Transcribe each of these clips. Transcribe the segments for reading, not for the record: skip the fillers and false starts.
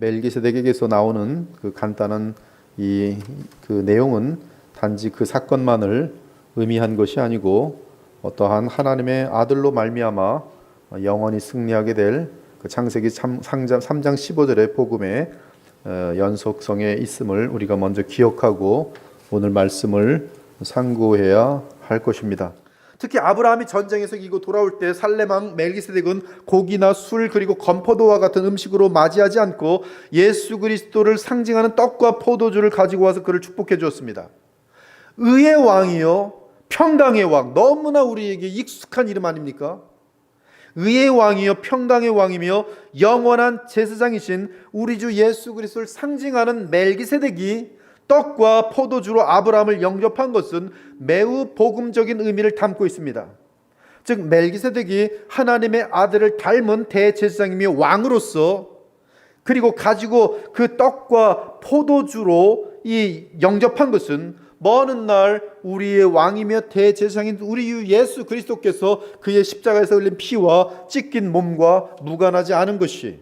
멜기세덱에게서 나오는 그 간단한 그 내용은 단지 그 사건만을 의미한 것이 아니고 어떠한 하나님의 아들로 말미암아 영원히 승리하게 될 그 창세기 3장 15절의 복음의 연속성에 있음을 우리가 먼저 기억하고 오늘 말씀을 상고해야 할 것입니다. 특히 아브라함이 전쟁에서 이기고 돌아올 때 살렘왕 멜기세덱은 고기나 술 그리고 건포도와 같은 음식으로 맞이하지 않고 예수 그리스도를 상징하는 떡과 포도주를 가지고 와서 그를 축복해 주었습니다. 의의 왕이요 평강의 왕, 너무나 우리에게 익숙한 이름 아닙니까? 의의 왕이요 평강의 왕이며 영원한 제사장이신 우리 주 예수 그리스도를 상징하는 멜기세덱이 떡과 포도주로 아브라함을 영접한 것은 매우 복음적인 의미를 담고 있습니다. 즉 멜기세덱이 하나님의 아들을 닮은 대제사장이며 왕으로서 그리고 가지고 그 떡과 포도주로 이 영접한 것은 먼 훗날 우리의 왕이며 대제사장인 우리 주 예수 그리스도께서 그의 십자가에서 흘린 피와 찢긴 몸과 무관하지 않은 것이,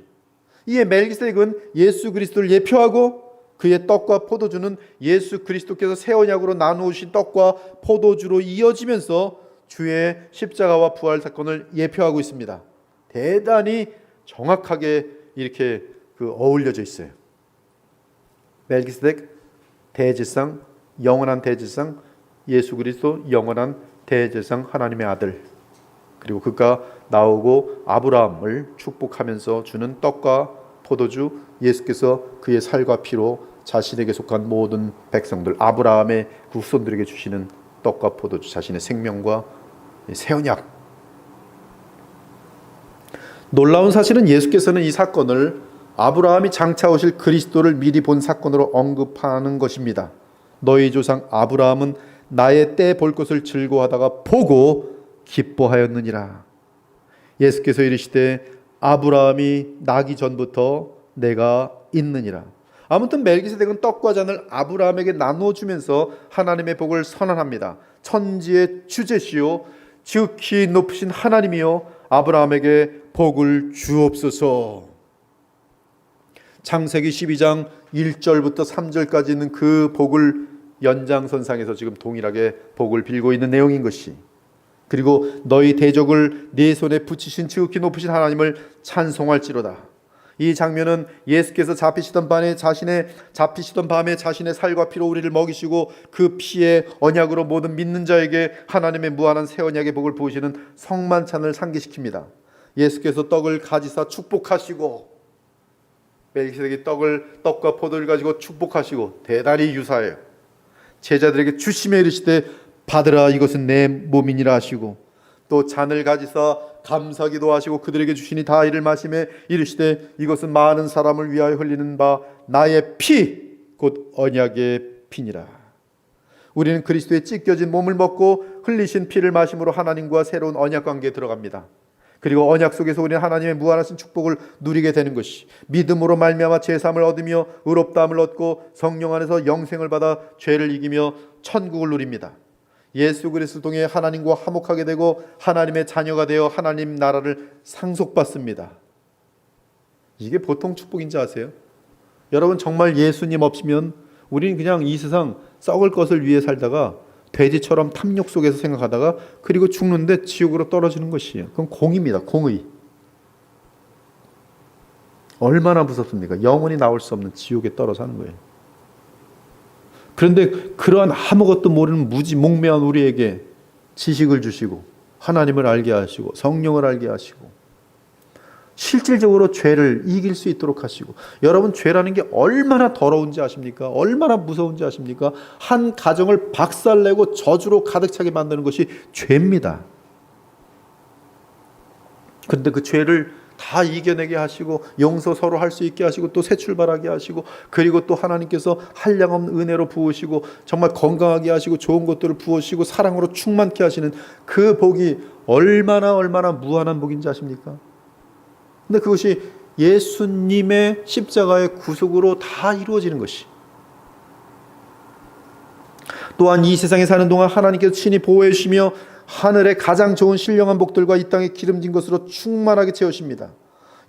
이에 멜기세덱은 예수 그리스도를 예표하고 그의 떡과 포도주는 예수 그리스도께서 새 언약으로 나누신 떡과 포도주로 이어지면서 주의 십자가와 부활 사건을 예표하고 있습니다. 대단히 정확하게 이렇게 어울려져 있어요. 멜기세덱 대제사장, 영원한 대제사장, 예수 그리스도 영원한 대제사장, 하나님의 아들, 그리고 그가 나오고 아브라함을 축복하면서 주는 떡과 포도주, 예수께서 그의 살과 피로 자신에게 속한 모든 백성들, 아브라함의 그 후손들에게 주시는 떡과 포도주, 자신의 생명과 새 언약. 놀라운 사실은 예수께서는 이 사건을 아브라함이 장차 오실 그리스도를 미리 본 사건으로 언급하는 것입니다. 너희 조상 아브라함은 나의 때 볼 것을 즐거워하다가 보고 기뻐하였느니라. 예수께서 이르시되 아브라함이 나기 전부터 내가 있느니라. 아무튼 멜기세덱은 떡과 잔을 아브라함에게 나누어주면서 하나님의 복을 선언합니다. 천지의 주제시요 지극히 높으신 하나님이여 아브라함에게 복을 주옵소서. 창세기 12장 1절부터 3절까지 있는 그 복을 연장선상에서 지금 동일하게 복을 빌고 있는 내용인 것이, 그리고 너희 대적을 네 손에 붙이신 지극히 높으신 하나님을 찬송할지로다. 이 장면은 예수께서 잡히시던 밤에 자신의 살과 피로 우리를 먹이시고 그 피의 언약으로 모든 믿는 자에게 하나님의 무한한 새 언약의 복을 부으시는 성만찬을 상기시킵니다. 예수께서 떡을 가지사 축복하시고, 멜기세덱이 떡과 포도를 가지고 축복하시고, 대단히 유사해요. 제자들에게 주심에 이르시되 받으라, 이것은 내 몸이니라 하시고, 또 잔을 가지사 감사기도 하시고 그들에게 주시니 다 이를 마시매 이르시되 이것은 많은 사람을 위하여 흘리는 바 나의 피 곧 언약의 피니라. 우리는 그리스도의 찢겨진 몸을 먹고 흘리신 피를 마심으로 하나님과 새로운 언약 관계에 들어갑니다. 그리고 언약 속에서 우리는 하나님의 무한하신 축복을 누리게 되는 것이, 믿음으로 말미암아 제사함을 얻으며 의롭다함을 얻고 성령 안에서 영생을 받아 죄를 이기며 천국을 누립니다. 예수 그리스도 통해 하나님과 화목하게 되고 하나님의 자녀가 되어 하나님 나라를 상속받습니다. 이게 보통 축복인지 아세요? 여러분, 정말 예수님 없으면 우리는 그냥 이 세상 썩을 것을 위해 살다가 돼지처럼 탐욕 속에서 생각하다가 그리고 죽는데 지옥으로 떨어지는 것이에요. 그건 공입니다. 공의. 얼마나 무섭습니까? 영원히 나올 수 없는 지옥에 떨어져 사는 거예요. 그런데 그러한 아무것도 모르는 무지몽매한 우리에게 지식을 주시고 하나님을 알게 하시고 성령을 알게 하시고 실질적으로 죄를 이길 수 있도록 하시고, 여러분, 죄라는 게 얼마나 더러운지 아십니까? 얼마나 무서운지 아십니까? 한 가정을 박살내고 저주로 가득 차게 만드는 것이 죄입니다. 그런데 그 죄를 다 이겨내게 하시고 용서 서로 할 수 있게 하시고 또 새 출발하게 하시고, 그리고 또 하나님께서 한량없는 은혜로 부으시고 정말 건강하게 하시고 좋은 것들을 부으시고 사랑으로 충만케 하시는 그 복이 얼마나 무한한 복인지 아십니까? 근데 그것이 예수님의 십자가의 구속으로 다 이루어지는 것이, 또한 이 세상에 사는 동안 하나님께서 친히 보호해 주시며 하늘의 가장 좋은 신령한 복들과 이 땅의 기름진 것으로 충만하게 채우십니다.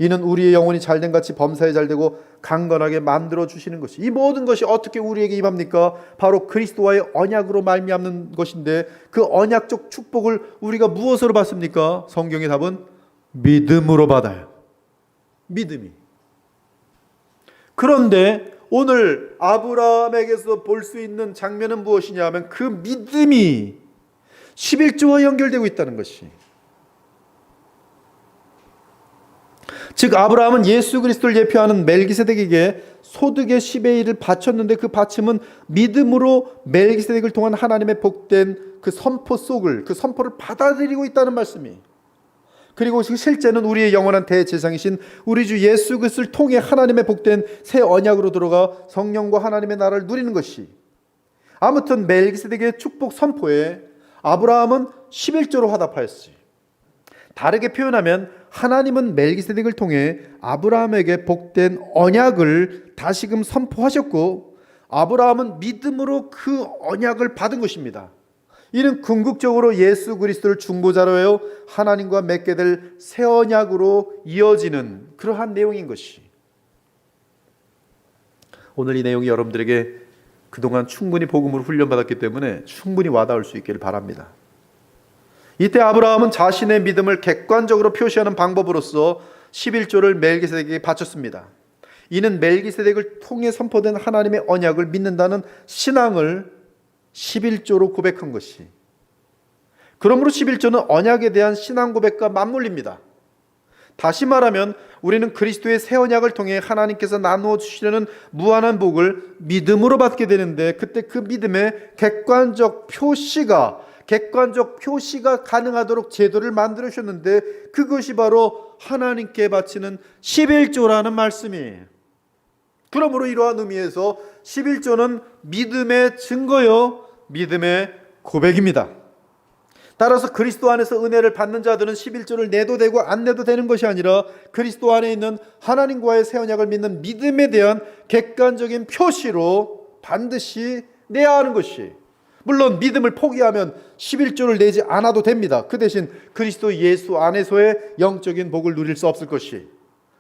이는 우리의 영혼이 잘된 같이 범사에 잘되고 강건하게 만들어 주시는 것이, 이 모든 것이 어떻게 우리에게 임합니까? 바로 그리스도와의 언약으로 말미암는 것인데, 그 언약적 축복을 우리가 무엇으로 받습니까? 성경의 답은 믿음으로 받아요. 믿음이. 그런데 오늘 아브라함에게서 볼 수 있는 장면은 무엇이냐 하면, 그 믿음이 11조와 연결되고 있다는 것이. 즉 아브라함은 예수 그리스도를 예표하는 멜기세덱에게 소득의 10의 1을 바쳤는데, 그 바침은 믿음으로 멜기세덱을 통한 하나님의 복된 그 선포 속을, 그 선포를 받아들이고 있다는 말씀이. 그리고 실제는 우리의 영원한 대제사장이신 우리 주 예수 그리스도를 통해 하나님의 복된 새 언약으로 들어가 성령과 하나님의 나라를 누리는 것이. 아무튼 멜기세덱의 축복 선포에 아브라함은 11조로 화답하였지. 다르게 표현하면 하나님은 멜기세덱을 통해 아브라함에게 복된 언약을 다시금 선포하셨고, 아브라함은 믿음으로 그 언약을 받은 것입니다. 이는 궁극적으로 예수 그리스도를 중보자로 하여 하나님과 맺게 될 새 언약으로 이어지는 그러한 내용인 것이. 오늘 이 내용이 여러분들에게 그동안 충분히 복음으로 훈련받았기 때문에 충분히 와닿을 수 있기를 바랍니다. 이때 아브라함은 자신의 믿음을 객관적으로 표시하는 방법으로서 11조를 멜기세덱에게 바쳤습니다. 이는 멜기세덱을 통해 선포된 하나님의 언약을 믿는다는 신앙을 11조로 고백한 것이. 그러므로 11조는 언약에 대한 신앙 고백과 맞물립니다. 다시 말하면 우리는 그리스도의 새 언약을 통해 하나님께서 나누어 주시려는 무한한 복을 믿음으로 받게 되는데, 그때 그 믿음의 객관적 표시가 가능하도록 제도를 만들어 주셨는데, 그것이 바로 하나님께 바치는 11조라는 말씀이에요. 그러므로 이러한 의미에서 11조는 믿음의 증거요, 믿음의 고백입니다. 따라서 그리스도 안에서 은혜를 받는 자들은 11조를 내도 되고 안 내도 되는 것이 아니라, 그리스도 안에 있는 하나님과의 새 언약을 믿는 믿음에 대한 객관적인 표시로 반드시 내야 하는 것이. 물론 믿음을 포기하면 11조를 내지 않아도 됩니다. 그 대신 그리스도 예수 안에서의 영적인 복을 누릴 수 없을 것이.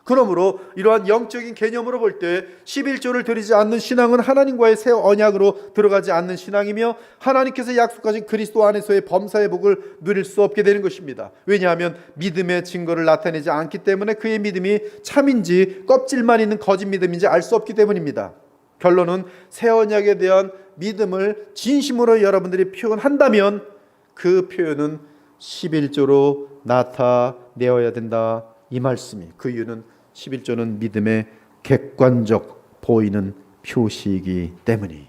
그러므로 이러한 영적인 개념으로 볼 때 11조를 드리지 않는 신앙은 하나님과의 새 언약으로 들어가지 않는 신앙이며, 하나님께서 약속하신 그리스도 안에서의 범사의 복을 누릴 수 없게 되는 것입니다. 왜냐하면 믿음의 증거를 나타내지 않기 때문에 그의 믿음이 참인지 껍질만 있는 거짓 믿음인지 알 수 없기 때문입니다. 결론은 새 언약에 대한 믿음을 진심으로 여러분들이 표현한다면 그 표현은 11조로 나타내어야 된다, 이 말씀이. 그 이유는 11조는 믿음의 객관적 보이는 표시이기 때문이.